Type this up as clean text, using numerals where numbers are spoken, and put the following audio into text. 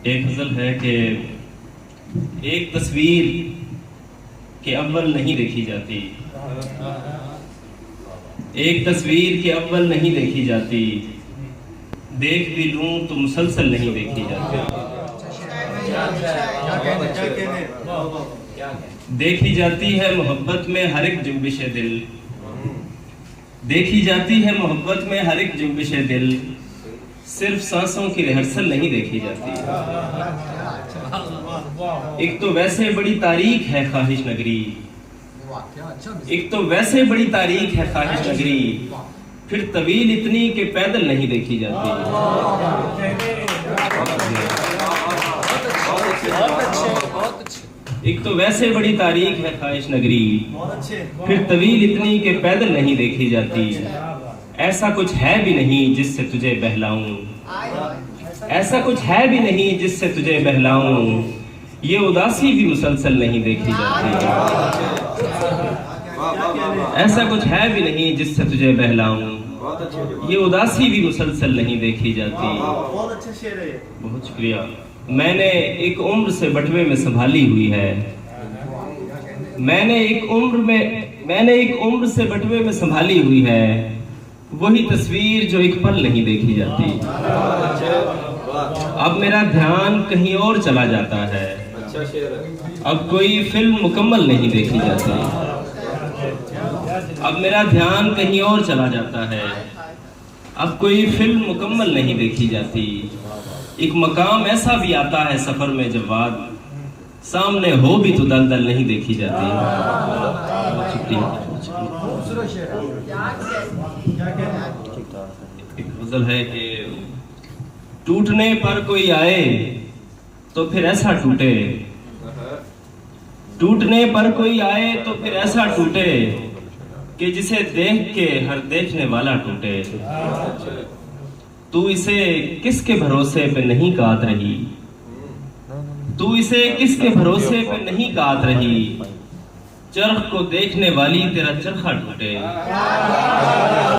एक गज़ल है कि एक तस्वीर के अव्वल नहीं देखी जाती, एक तस्वीर के अव्वल नहीं देखी जाती, देख भी लूं तो मुसलसल नहीं देखी जाती। देखी जाती है मोहब्बत में हर एक जुम्बिश दिल, देखी जाती है मोहब्बत में हर एक जुम्बिश दिल, सिर्फ सांसों की रिहर्सल नहीं देखी जाती। एक तो वैसे बड़ी तारीख है ख्वाहिश नगरी, एक तो वैसे बड़ी तारीख है ख्वाहिश नगरी, फिर तवील इतनी कि पैदल नहीं देखी जाती। एक तो वैसे बड़ी तारीख है ख्वाहिश नगरी, फिर तवील इतनी कि पैदल नहीं देखी जाती। ऐसा कुछ है भी नहीं जिससे तुझे बहलाऊं, ऐसा कुछ है भी नहीं जिससे तुझे बहलाऊं, ये उदासी भी मुसलसल नहीं देखी जाती। ऐसा कुछ है भी नहीं जिससे तुझे बहलाऊं, ये उदासी भी मुसलसल नहीं देखी जाती। बहुत शुक्रिया। मैंने एक उम्र से बटवे में संभाली हुई है, मैंने एक उम्र से बटवे में संभाली हुई है, वही तस्वीर जो एक पल नहीं देखी जाती। अब मेरा ध्यान कहीं और चला जाता है, अब कोई फिल्म मुकम्मल नहीं देखी जाती। अब मेरा ध्यान कहीं और चला जाता है, अब कोई फिल्म मुकम्मल नहीं देखी जाती। एक मकाम ऐसा भी आता है सफर में जब बात सामने हो भी तो दलदल नहीं देखी जाती। एक गज़ल है कि टूटने पर कोई आए तो फिर ऐसा टूटे, टूटने पर कोई आए तो फिर ऐसा टूटे कि जिसे देख के हर देखने वाला टूटे। तू इसे किसके भरोसे पे नहीं काट रही, तू इसे किसके भरोसे पे नहीं काट रही, चरख को देखने वाली तेरा चरखा टूटे।